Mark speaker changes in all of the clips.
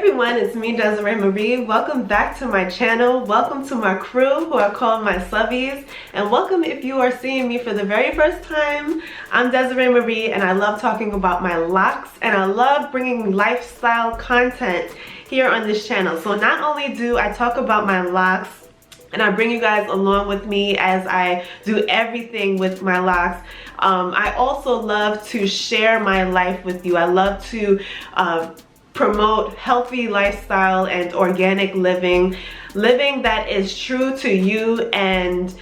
Speaker 1: everyone, it's me, Desiree Marie. Welcome back to my channel. Welcome to my crew who are called my subbies. And welcome if you are seeing me for the very first time. I'm Desiree Marie and I love talking about my locks and I love bringing lifestyle content here on this channel. So not only do I talk about my locks and I bring you guys along with me as I do everything with my locks, I also love to share my life with you. I love to promote healthy lifestyle and organic living that is true to you and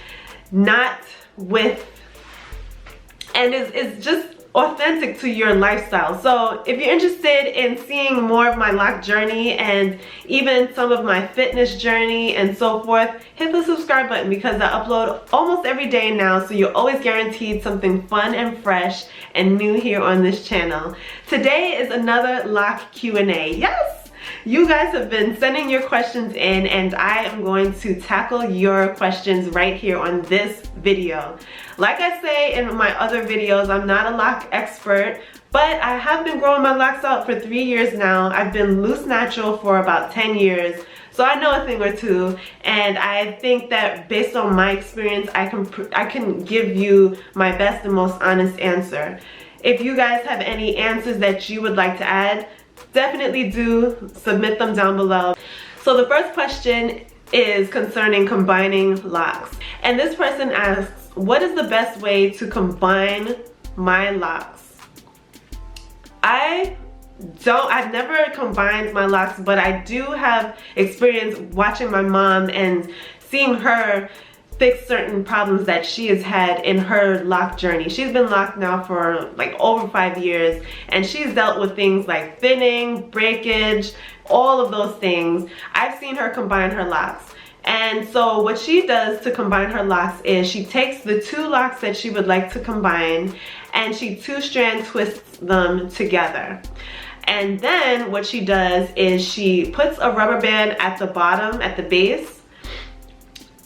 Speaker 1: not with, and is just authentic to your lifestyle. So if you're interested in seeing more of my lock journey and even some of my fitness journey and so forth, hit the subscribe button because I upload almost every day now, so you're always guaranteed something fun and fresh and new here on this channel. Today is another lock Q&A. Yes! You guys have been sending your questions in and I am going to tackle your questions right here on this video. Like I say in my other videos, I'm not a lock expert, but I have been growing my locks out for 3 years now. I've been loose natural for about 10 years. So I know a thing or two, and I think that based on my experience, I can give you my best and most honest answer. If you guys have any answers that you would like to add, definitely do submit them down below. So the first question is concerning combining locks. And this person asks, what is the best way to combine my locks? I've never combined my locks, but I do have experience watching my mom and seeing her fix certain problems that she has had in her lock journey. She's been locked now for like over 5 years and she's dealt with things like thinning, breakage, all of those things. I've seen her combine her locks. And so what she does to combine her locks is she takes the two locks that she would like to combine and she two-strand twists them together. And then what she does is she puts a rubber band at the bottom, at the base,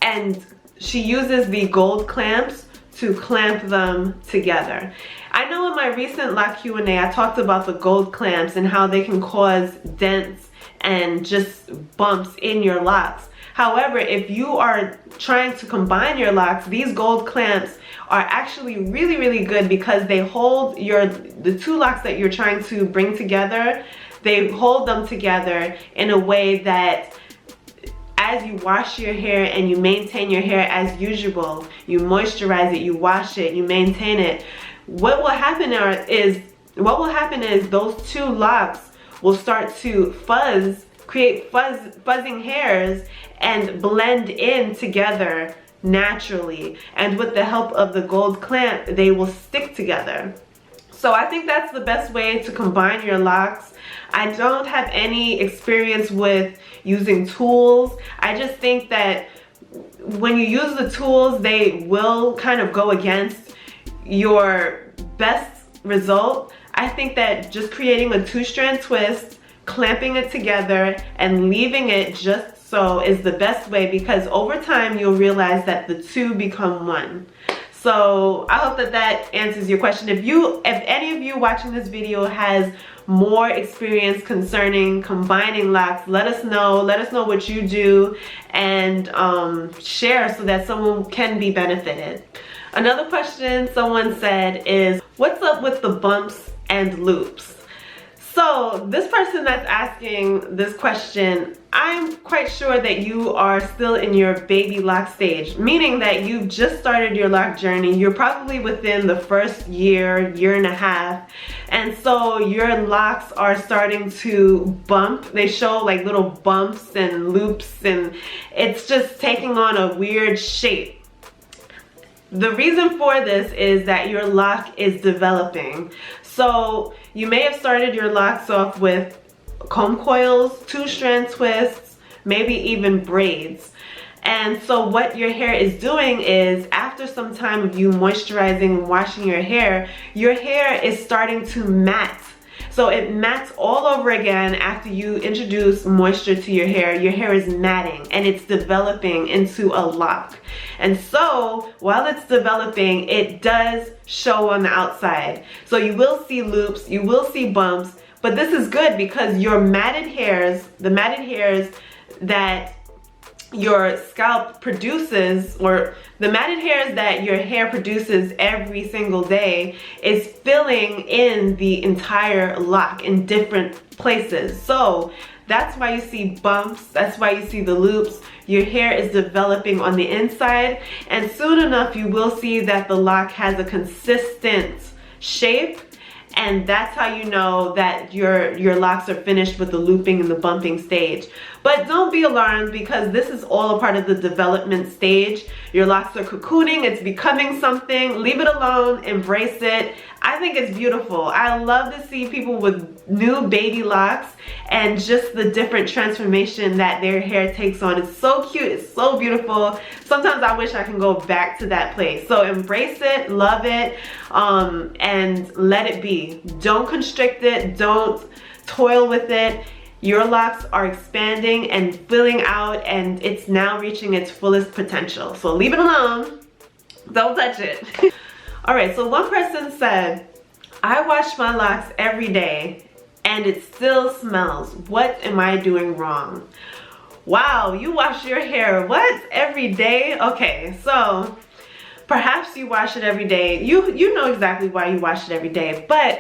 Speaker 1: and she uses the gold clamps to clamp them together. I know in my recent lock Q&A I talked about the gold clamps and how they can cause dents and just bumps in your locks. However, if you are trying to combine your locks, these gold clamps are actually really good because they hold the two locks that you're trying to bring together, they hold them together in a way that as you wash your hair and you maintain your hair as usual, you moisturize it, you wash it, you maintain it, what will happen is those two locks will start to create buzzing hairs and blend in together naturally, and with the help of the gold clamp they will stick together. So I think that's the best way to combine your locks. I don't have any experience with using tools. I just think that when you use the tools, they will kind of go against your best result. I think that just creating a two-strand twist, clamping it together, and leaving it just so is the best way, because over time you'll realize that the two become one. So I hope that that answers your question. If any of you watching this video has more experience concerning combining locks, let us know what you do and share so that someone can be benefited. Another question someone said is, what's up with the bumps and loops? So this person that's asking this question, I'm quite sure that you are still in your baby lock stage, meaning that you've just started your lock journey. You're probably within the first year and a half. And so your locks are starting to bump. They show like little bumps and loops and it's just taking on a weird shape. The reason for this is that your lock is developing. So you may have started your locks off with comb coils, two-strand twists, maybe even braids. And so what your hair is doing is, after some time of you moisturizing and washing your hair is starting to matte. So it mattes all over again after you introduce moisture to your hair. Your hair is matting and it's developing into a lock. And so while it's developing, it does show on the outside. So you will see loops, you will see bumps, But this is good because your matted hairs, the matted hairs that your scalp produces, or the matted hairs that your hair produces every single day, is filling in the entire lock in different places. So that's why you see bumps, that's why you see the loops. Your hair is developing on the inside, and soon enough you will see that the lock has a consistent shape, and that's how you know that your locks are finished with the looping and the bumping stage. But don't be alarmed, because this is all a part of the development stage. Your locks are cocooning, it's becoming something. Leave it alone, embrace it. I think it's beautiful. I love to see people with new baby locks and just the different transformation that their hair takes on. It's so cute, it's so beautiful. Sometimes I wish I can go back to that place. So embrace it, love it, and let it be. Don't constrict it, don't toil with it. Your locks are expanding and filling out, and it's now reaching its fullest potential. So leave it alone, don't touch it. All right, so one person said, I wash my locks every day and it still smells. What am I doing wrong? Wow, you wash your hair, what? Every day? Okay, so perhaps you wash it every day. You know exactly why you wash it every day, but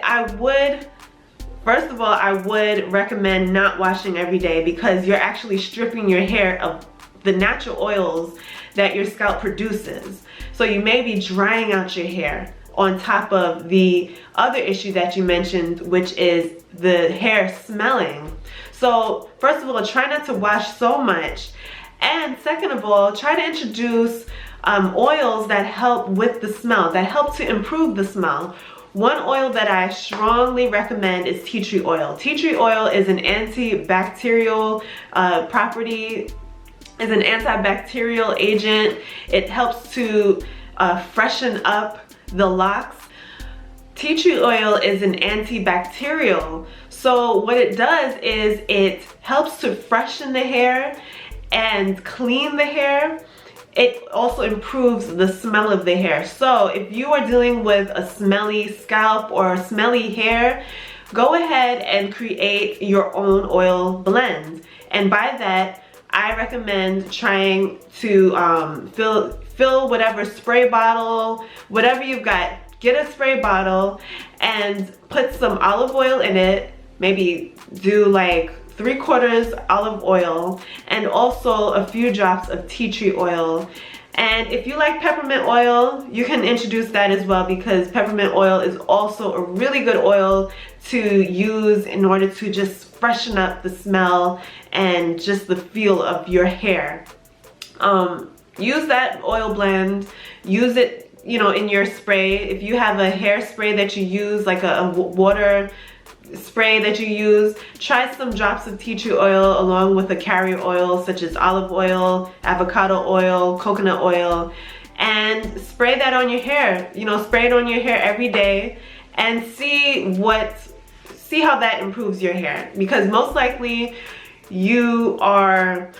Speaker 1: first of all, I would recommend not washing every day, because you're actually stripping your hair of the natural oils that your scalp produces. So you may be drying out your hair, on top of the other issue that you mentioned, which is the hair smelling. So first of all, try not to wash so much. And second of all, try to introduce oils that help with the smell, that help to improve the smell. One oil that I strongly recommend is tea tree oil. Tea tree oil is an antibacterial is an antibacterial agent. It helps to freshen up the locks. Tea tree oil is an antibacterial. So what it does is it helps to freshen the hair and clean the hair. It also improves the smell of the hair. So if you are dealing with a smelly scalp or smelly hair, go ahead and create your own oil blend. And by that, I recommend trying to fill whatever spray bottle, whatever you've got, get a spray bottle and put some olive oil in it. Maybe do like 3/4 olive oil and also a few drops of tea tree oil. And if you like peppermint oil, you can introduce that as well, because peppermint oil is also a really good oil to use in order to just freshen up the smell and just the feel of your hair. Use that oil blend, use it, you know, in your spray. If you have a hairspray that you use, like a water spray that you use, try some drops of tea tree oil along with a carrier oil such as olive oil, avocado oil, coconut oil, and spray that on your hair. You know, spray it on your hair every day and see how that improves your hair, because most likely you are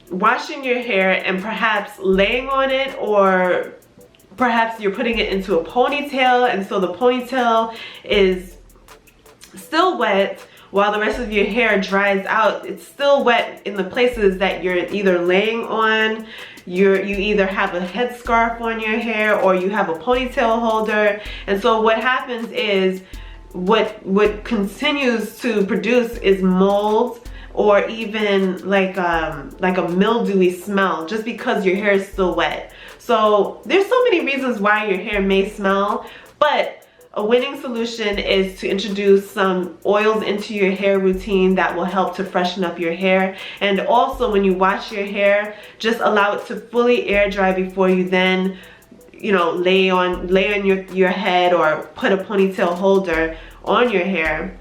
Speaker 1: washing your hair and perhaps laying on it, or perhaps you're putting it into a ponytail, and so the ponytail is still wet while the rest of your hair dries out. It's still wet in the places that you're either laying on, you either have a headscarf on your hair or you have a ponytail holder. And so what happens is what continues to produce is mold, or even like a mildewy smell, just because your hair is still wet. So there's so many reasons why your hair may smell, but a winning solution is to introduce some oils into your hair routine that will help to freshen up your hair. And also, when you wash your hair, just allow it to fully air dry before you then, you know, lay on your head or put a ponytail holder on your hair.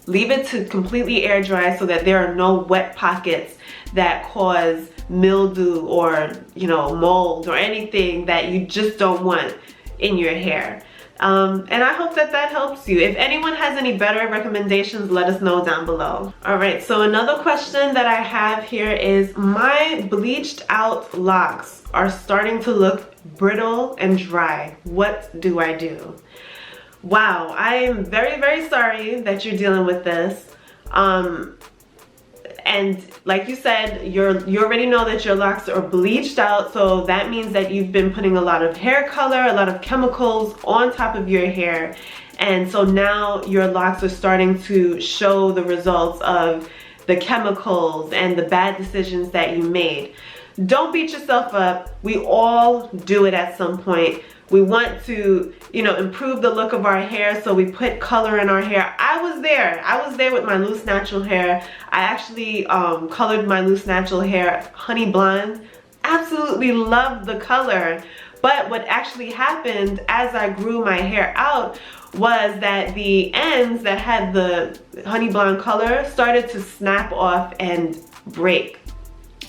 Speaker 1: Leave it to completely air dry so that there are no wet pockets that cause mildew or, you know, mold or anything that you just don't want in your hair. And I hope that helps you. If anyone has any better recommendations, let us know down below. All right, so another question that I have here is, my bleached out locks are starting to look brittle and dry. What do I do? Wow, I am very, very sorry that you're dealing with this. And like you said, you already know that your locks are bleached out, so that means that you've been putting a lot of hair color, a lot of chemicals on top of your hair. And so now your locks are starting to show the results of the chemicals and the bad decisions that you made. Don't beat yourself up. We all do it at some point. We want to, you know, improve the look of our hair, so we put color in our hair. I was there with my loose natural hair. I actually colored my loose natural hair honey blonde. Absolutely loved the color. But what actually happened as I grew my hair out was that the ends that had the honey blonde color started to snap off and break.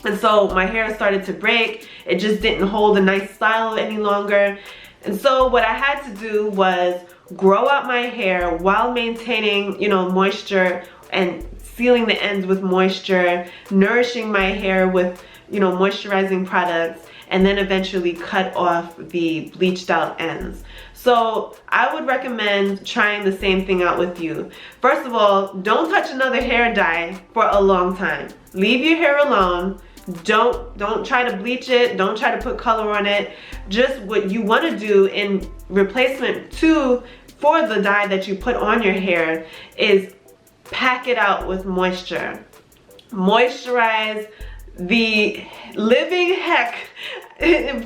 Speaker 1: And so my hair started to break. It just didn't hold a nice style any longer. And so what I had to do was grow out my hair while maintaining, you know, moisture and sealing the ends with moisture, nourishing my hair with, you know, moisturizing products, and then eventually cut off the bleached out ends. So I would recommend trying the same thing out with you. First of all, don't touch another hair dye for a long time. Leave your hair alone. Don't try to bleach it. Don't try to put color on it. Just what you want to do in replacement for the dye that you put on your hair is pack it out with moisture. Moisturize the living heck,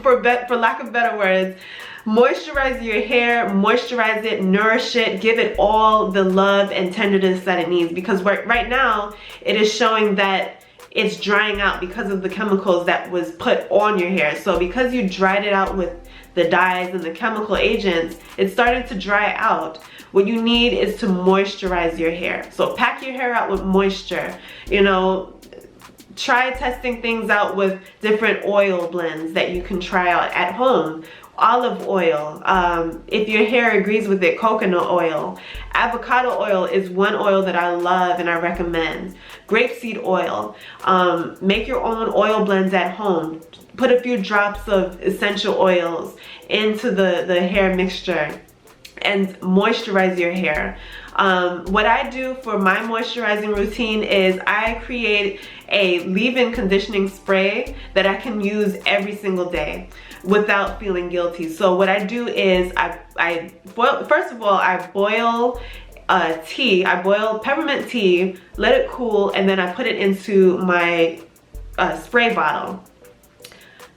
Speaker 1: for lack of better words. Moisturize your hair, moisturize it, nourish it, give it all the love and tenderness that it needs, because right now it is showing that it's drying out because of the chemicals that was put on your hair. So because you dried it out with the dyes and the chemical agents, it's starting to dry out. What you need is to moisturize your hair. So pack your hair out with moisture. You know, try testing things out with different oil blends that you can try out at home. Olive oil, if your hair agrees with it, coconut oil. Avocado oil is one oil that I love and I recommend. Grapeseed oil. Make your own oil blends at home. Put a few drops of essential oils into the hair mixture and moisturize your hair. What I do for my moisturizing routine is I create a leave-in conditioning spray that I can use every single day without feeling guilty. So what I do is first of all, I boil tea. I boil peppermint tea, let it cool, and then I put it into my spray bottle.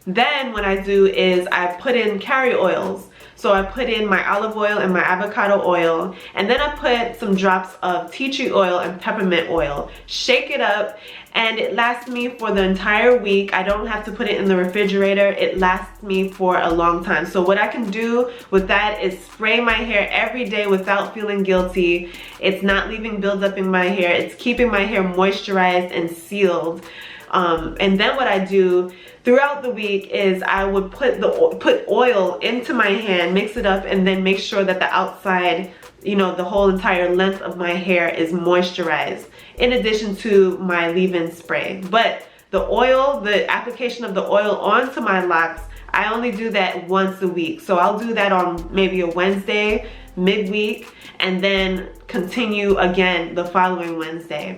Speaker 1: Then what I do is I put in carrier oils. So I put in my olive oil and my avocado oil, and then I put some drops of tea tree oil and peppermint oil. Shake it up, and it lasts me for the entire week. I don't have to put it in the refrigerator. It lasts me for a long time. So what I can do with that is spray my hair every day without feeling guilty. It's not leaving buildup in my hair. It's keeping my hair moisturized and sealed. And then what I do throughout the week is I would put oil into my hand, mix it up, and then make sure that the outside, you know, the whole entire length of my hair is moisturized, in addition to my leave-in spray. But the oil, the application of the oil onto my locks, I only do that once a week. So I'll do that on maybe a Wednesday, midweek, and then continue again the following Wednesday.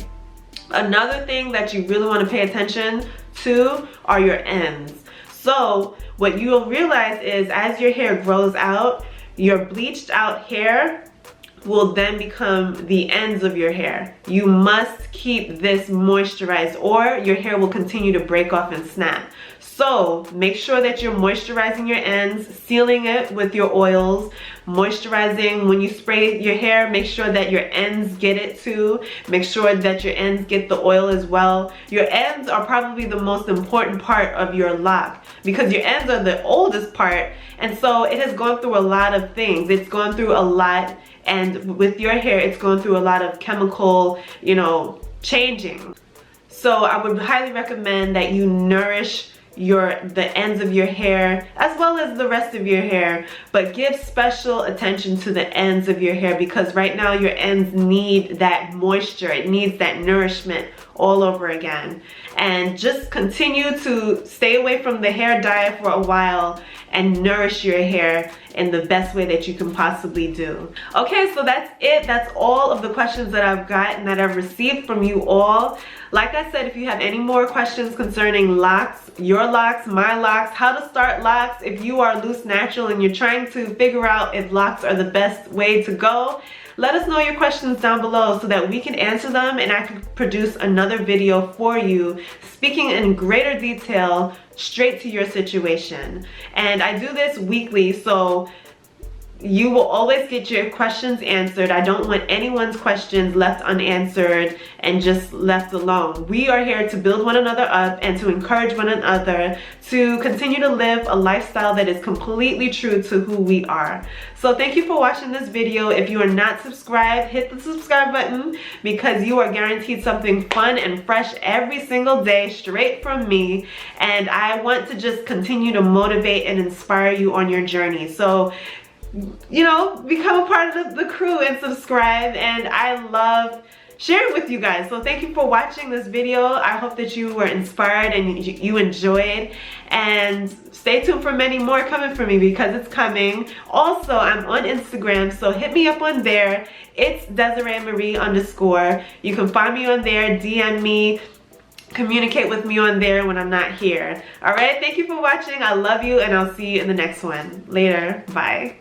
Speaker 1: Another thing that you really want to pay attention to are your ends. So what you'll realize is as your hair grows out, your bleached out hair will then become the ends of your hair. You must keep this moisturized or your hair will continue to break off and snap. So make sure that you're moisturizing your ends, sealing it with your oils, moisturizing when you spray your hair. Make sure that your ends get it too. Make sure that your ends get the oil as well. Your ends are probably the most important part of your lock because your ends are the oldest part, and so it has gone through a lot of things. It's gone through a lot, and with your hair it's gone through a lot of chemical, you know, changing. So I would highly recommend that you nourish the ends of your hair as well as the rest of your hair, but give special attention to the ends of your hair because right now your ends need that moisture. It needs that nourishment all over again. And just continue to stay away from the hair dye for a while and nourish your hair in the best way that you can possibly do. Okay, so that's it. That's all of the questions that I've gotten, that I've received from you all. Like I said, if you have any more questions concerning locks, your locks, my locks, how to start locks, if you are loose natural and you're trying to figure out if locks are the best way to go, let us know your questions down below so that we can answer them and I can produce another video for you speaking in greater detail straight to your situation. And I do this weekly, so you will always get your questions answered. I don't want anyone's questions left unanswered and just left alone. We are here to build one another up and to encourage one another to continue to live a lifestyle that is completely true to who we are. So thank you for watching this video. If you are not subscribed, hit the subscribe button because you are guaranteed something fun and fresh every single day straight from me. And I want to just continue to motivate and inspire you on your journey. So, you know, become a part of the crew and subscribe, and I love sharing with you guys. So thank you for watching this video. I hope that you were inspired and you enjoyed, and stay tuned for many more coming from me because it's coming. Also, I'm on Instagram, so hit me up on there. It's DesireeMarie_. You can find me on there, DM me, communicate with me on there when I'm not here. All right, thank you for watching. I love you, and I'll see you in the next one. Later, bye.